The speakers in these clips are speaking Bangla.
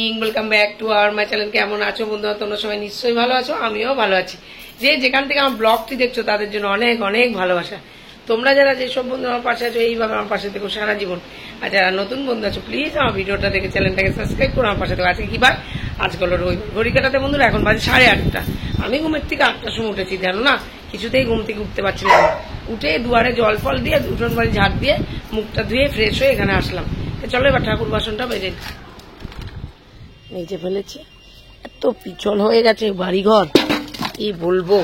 Morning, welcome back to our my channel. কেমন আছো বন্ধুরা? তোমরা সবাই নিশ্চয়ই ভালো আছো, আমিও ভালো আছি। যে যেখান থেকে আমার ব্লগটি দেখছো তাদের জন্য অনেক অনেক ভালোবাসা। তোমরা যারা যেসব বন্ধু আমার পাশে আছো এইভাবে আমার পাশে থেকো সারা জীবন। আর যারা নতুন বন্ধু আছো প্লিজ আমার ভিডিওটা দেখে চ্যানেলটাকে সাবস্ক্রাইব করে আমার পাশে থেকো। আজকে কি বার? আজকে হলো রবিবার। ঘড়ি কাটাতে বন্ধুরা এখন বাজে 8:30। আমি ঘুমের থেকে 8টার সময় উঠেছি, জানো না, কিছুতেই ঘুম থেকে উঠতে পারছিলাম না। উঠে দুয়ারে জল ফল দিয়ে উঠোন বাড়ি ঝাড় দিয়ে মুখটা ধুয়ে ফ্রেশ হয়ে এখানে আসলাম। চলো এবার ঠাকুর বাসনটা বেজে মেজে ফেলেছি। এত পিছল হয়ে গেছে বাড়িঘর, কি বলবো।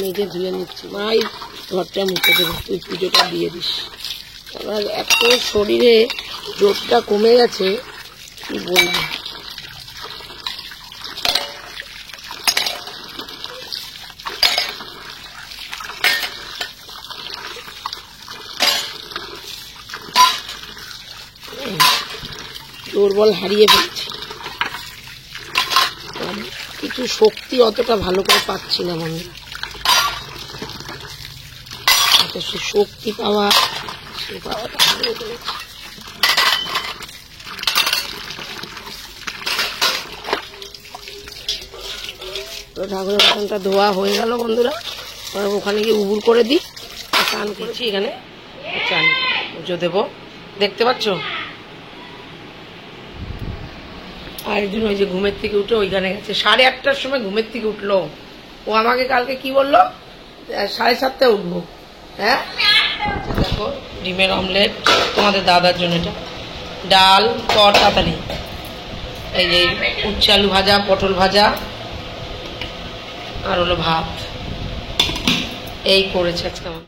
মেজে ধুয়ে নিচ্ছি। মাই ঘরটা মুখে দেবো, তুই পুজোটা দিয়ে দিস। আমার এত শরীরে জোরটা কমে গেছে, কি বলবো। দুর্বল হারিয়ে ফেলছি, কিছু শক্তি অতটা ভালো করে পাচ্ছি না বন্ধুরা। এত শক্তি পাওয়া সে পাওয়াটা হারিয়ে ফেলেছি। তো ঠাকুরের বাসনটা ধোয়া হয়ে গেল বন্ধুরা। ওখানে গিয়ে উবুর করে দিই, চান করেছি এখানে, চান পুজো দেবো। দেখতে পাচ্ছ? আর একদিন ওই যে ঘুমের থেকে উঠে ওইখানে গেছে, 8:30টার সময় ঘুমের থেকে উঠলো। ও আমাকে কালকে কি বললো, 7:30টায় উঠবো। হ্যাঁ দেখো, ডিমের অমলেট তোমাদের দাদার জন্য, এটা ডাল কর তাড়াতাড়ি, এই যে উচ্ছে আলু ভাজা, পটল ভাজা, আর হলো ভাত, এই করেছে আজকে। আমার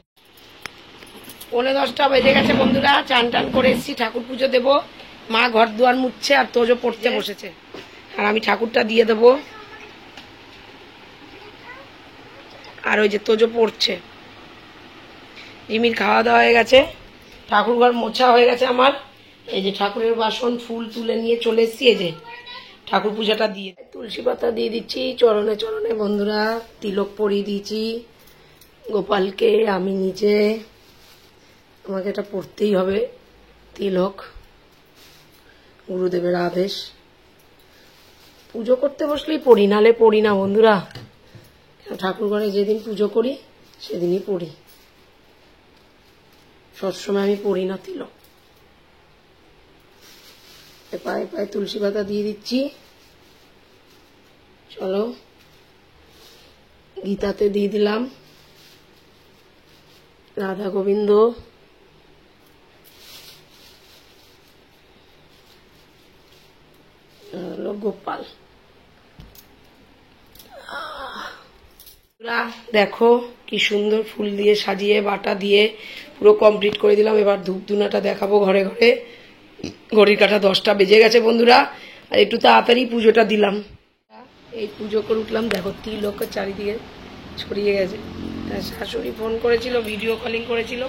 9:45 বেজে গেছে বন্ধুরা। চান টান করে এসেছি, ঠাকুর পুজো দেবো। মা ঘর দুয়ার মুছছে আর তোজো পড়তে বসেছে, আর আমি ঠাকুরটা দিয়ে দেবো। আর ওই যে তোজো পড়ছে। রিমির খাওয়া দাওয়া হয়ে গেছে, ঠাকুর ঘর মোছা হয়ে গেছে আমার। এই যে ঠাকুরের বাসন ফুল তুলে নিয়ে চলে এসেছি। এই যে ঠাকুর পূজাটা দিয়ে তুলসী পাতা দিয়ে দিচ্ছি চরণে চরণে বন্ধুরা। তিলক পরিয়ে দিয়েছি গোপালকে, আমি নিজে, আমাকে এটা পড়তেই হবে তিলক, গুরুদেবের আদেশ। পুজো করতে বসলেই পড়ি, নালে পড়ি না বন্ধুরা। ঠাকুর ঘরে যেদিন পুজো করি সেদিনই পড়ি, সবসময় আমি পড়ি না তিলক। পায়ে পায়ে তুলসী পাতা দিয়ে দিচ্ছি। চলো গীতাতে দিয়ে দিলাম রাধা গোবিন্দ, গোপাল। দেখো কি সুন্দর ফুল দিয়ে সাজিয়ে বাটা দিয়ে পুরো কমপ্লিট করে দিলাম। এবার ধূপ ধুনাটা দেখাবো ঘরে ঘরে। ঘড়ির কাঁটা 10টা বেজে গেছে বন্ধুরা, আর একটু তাড়াতাড়ি পুজোটা দিলাম। এই পুজো করে উঠলাম, দেখো তিলকের চারিদিকে ছড়িয়ে গেছে। শাশুড়ি ফোন করেছিল, ভিডিও কলিং করেছিল,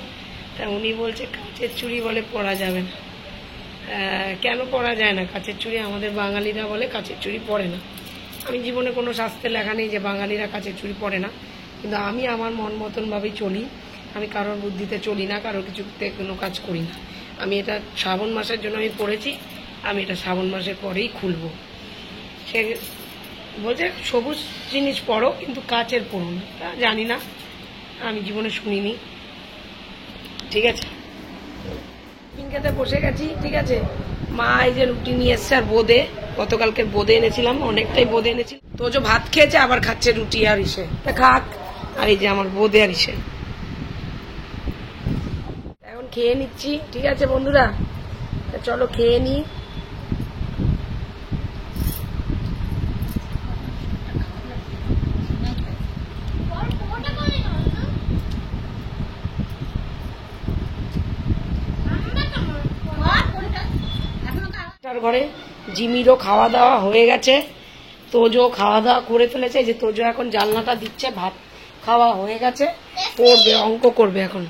তা উনি বলছে কাচের চুড়ি বলে পরা যাবে না। কেন পরা যায় না কাচের চুড়ি? আমাদের বাঙালিরা বলে কাচের চুড়ি পরে না। আমি জীবনে কোনো শাস্ত্রে লেখা নেই যে বাঙালিরা কাচের চুড়ি পরে না, কিন্তু আমি আমার মন মতনভাবেই চলি। আমি কারোর বুদ্ধিতে চলি না, কারোর কিছুতে কোনো কাজ করি না। আমি এটা শ্রাবণ মাসের জন্য আমি পড়েছি, আমি এটা শ্রাবণ মাসের পরেই খুলবো। সে বলছে সবুজ জিনিস পড়ো কিন্তু কাচের পড়ো না, তা জানি না, আমি জীবনে শুনিনি। ঠিক আছে, খেতে বসে গেছি। ঠিক আছে, মা এই যে রুটি নিয়ে এসছে আর বোঁদে, গতকালকে বোঁদে এনেছিলাম, অনেকটাই বোঁদে এনেছিল। তো যে ভাত খেয়েছে আবার খাচ্ছে রুটি আর ইসে, তা খাক। আর এই যে আমার বোঁদে আর ইসে, এখন খেয়ে নিচ্ছি। ঠিক আছে বন্ধুরা, চলো খেয়ে নি। ঘরে জিমিরও খাওয়া দাওয়া হয়ে গেছে, তোজো খাওয়া দাওয়া করে ফেলেছে। যে তোজো এখন জানলাটা দিচ্ছে, ভাত খাওয়া হয়ে গেছে, পড়বে, অঙ্ক করবে। এখন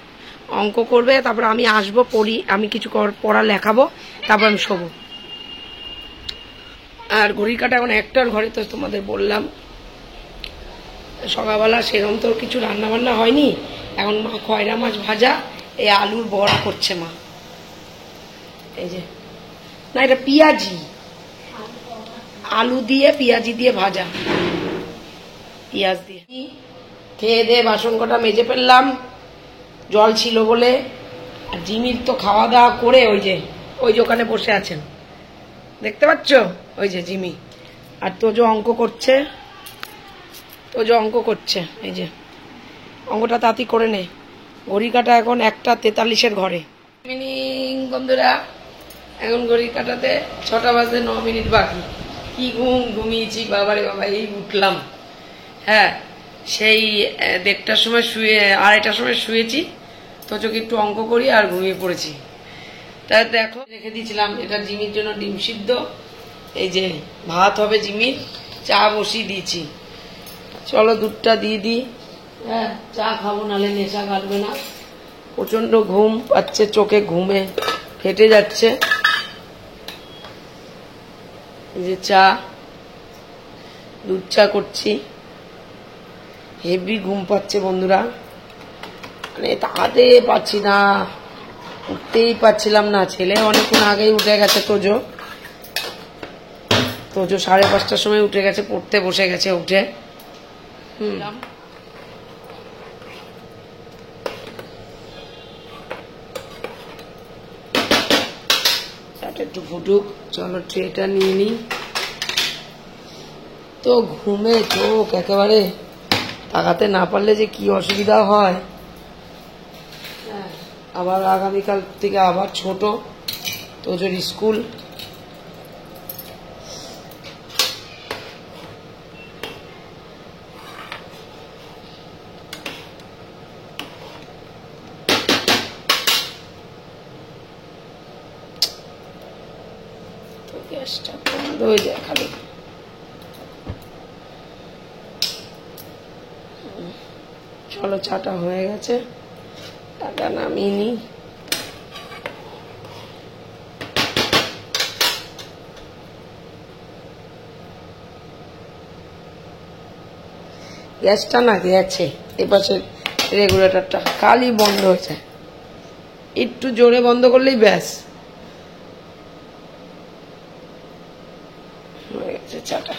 অঙ্ক করবে, তারপর আমি আসবো, পড়ি, আমি কিছু পড়া লেখাবো, তারপর আমি শোবো। আর ঘড়ির কাঁটা এখন 1টার ঘরে, তো তোমাদের বললাম সকালবেলা সেরকম তো কিছু রান্না বান্না হয়নি। এখন মা খয়রা মাছ ভাজা, এই আলুর বড়া করছে মা। এই যে, না এটা পেঁয়াজি, আলু দিয়ে পেঁয়াজি দিয়ে ভাজা, পেঁয়াজ দিয়ে। খেয়ে দিয়ে বাসন কটা মেজে ফেললাম, জল ছিল বলে। আর জিমির তো খাওয়া দাওয়া করে ওই যে ওখানে বসে আছেন, দেখতে পাচ্ছ? ওই যে জিমি। আর তোজো অঙ্ক করছে, এই যে অঙ্কটা তাঁতি করে নে। ঘড়ি কাটা এখন 1:43 ঘরে। ইভিনিং বন্ধুরা, এখন ঘড়ি কাটাতে 6টা বাজে 9 মিনিট বাকি। কি ঘুমিয়েছি বাবারে বাবা, এই উঠলাম। হ্যাঁ, সেই 1:30টার সময় শুয়ে, 2:30টার সময় শুয়েছি। তোজোকে একটু অঙ্ক করি আর ঘুমিয়ে পড়েছি। তা দেখো রেখে দিয়েছিলাম, এটা জিমির জন্য ডিম সিদ্ধ। এই যে ভাত হবে জিমির, চা বসিয়ে দিয়েছি। চলো দুধটা দিয়ে দিই। হ্যাঁ, চা খাবো, নাহলে নেশা কাটবে না। প্রচন্ড ঘুম পাচ্ছে, চোখে ঘুমে ফেটে যাচ্ছে। এই যে চা, দুধ চা করছি। হেভি ঘুম পাচ্ছে বন্ধুরা, মানে তাকাতে পাচ্ছি না, উঠতেই পাচ্ছিলাম না। ছেলে অনেকক্ষণ আগেই উঠে গেছে। তোজো 5:30টার সময় উঠে গেছে, পড়তে বসে গেছে উঠে। একটু ফুটুক, চলো ট্রেটা নিয়ে নিই। তো ঘুমে চোখ একেবারে তাকাতে না পারলে যে কি অসুবিধা হয়। আবার আগামীকাল থেকে আবার ছোট তোজোর স্কুল। গ্যাসটা বন্ধ হয়ে যায় খালি। চলো চাটা হয়ে গেছে, চাটা নামিয়ে নি। গ্যাসটা না গেছে, এপাশে রেগুলেটরটা খালি বন্ধ হয়েছে। একটু জোরে বন্ধ করলেই ব্যাস হয়ে গেছে চাটা।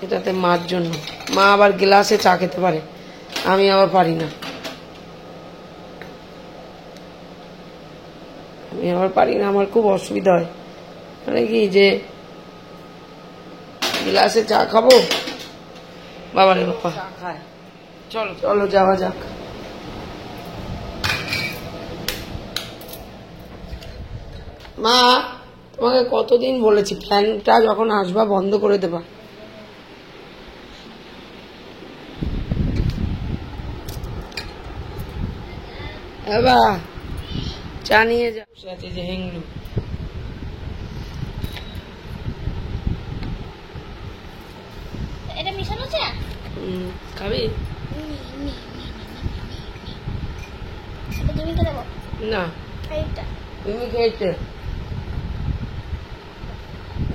এটাতে মার জন্য, মা আবার গ্লাসে চা খেতে পারে, আমি আবার পারি না। আমার খুব অসুবিধা হয়, মানে কি যে গ্লাসে চা খাবো, বাবারে বাবা চা খায়। চলো চলো যাওয়া যাক। মা তোমাকে কতদিন বলেছি ফ্যানটা যখন আসবা বন্ধ করে দেবা। এবার চা নিয়ে যা, আছে যে হেংলু। এটা মিশানো চা? খাবি? এটা জিমিকে দেবো না, এইটা তুমি খেয়েছে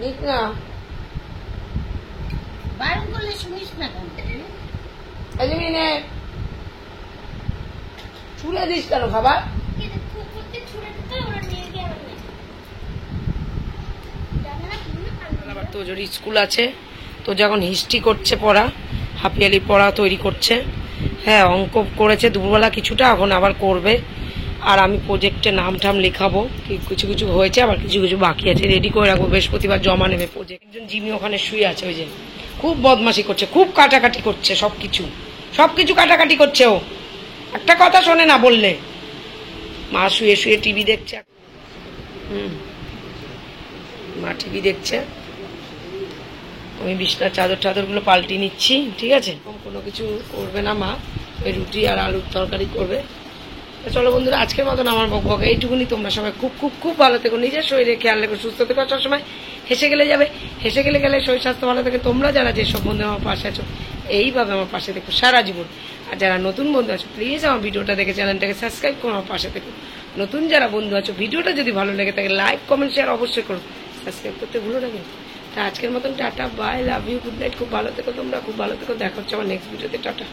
ঠিক না? বারণ করলে শুনিস না কেন? মিনে ছুড়ে দিস কেন খাবার? আবার তোজোর স্কুল আছে, তো যখন হিস্ট্রি করছে পড়া, হাফ ইয়ারলি পড়া তৈরি করছে। হ্যাঁ, অঙ্ক করেছে দুপুরবেলা কিছুটা, এখন আবার করবে। আর আমি প্রজেক্টে নাম টাম লেখাবো, কিছু কিছু হয়েছে, আবার কিছু কিছু বাকি আছে, রেডি করে রাখবো, বৃহস্পতিবার জমা নেবে প্রজেক্ট। একজন জিমি ওখানে শুয়ে আছে, ওই যে খুব বদমাশি করছে, খুব কাটাকাটি করছে, সবকিছু কাটাকাটি করছে। ও একটা কথা শোনে না বললে। মা শুয়ে শুয়ে টিভি দেখছে। মা টিভি দেখছে, আমি বিছনার চাদরগুলো পাল্টে নিচ্ছি। ঠিক আছে, কোনো কিছু করবে না মা, ওই রুটি আর আলুর তরকারি করবে। চলো বন্ধুরা, আজকের মতন আমার বকবক এইটুকুনি। তোমরা সবাই খুব খুব খুব ভালো থেকো, নিজের শরীরে খেয়াল রেখো, সুস্থ থেকো। সবসময় হেসে গেলে যাবে, হেসে গেলে শরীর স্বাস্থ্য ভালো থাকে। তোমরা যারা যেসব বন্ধু আমার পাশে আছো, এইভাবে আমার পাশে দেখো সারা জীবন। আর আর যারা নতুন বন্ধু আছো প্লিজ আমার ভিডিওটা দেখে চ্যানেলটাকে সাবস্ক্রাইব করো, আমার পাশে থেকো। নতুন যারা বন্ধু আছো ভিডিওটা যদি ভালো লেগে থাকে লাইক কমেন্ট শেয়ার অবশ্যই করো, সাবস্ক্রাইব করতে ভুলো না কিন্তু। তা আজকের মতন tata, bye, love you, good night. খুব ভালো থেকো তোমরা, খুব ভালো থেকো। দেখা হচ্ছে আমার নেক্সট ভিডিওতে। টাটা।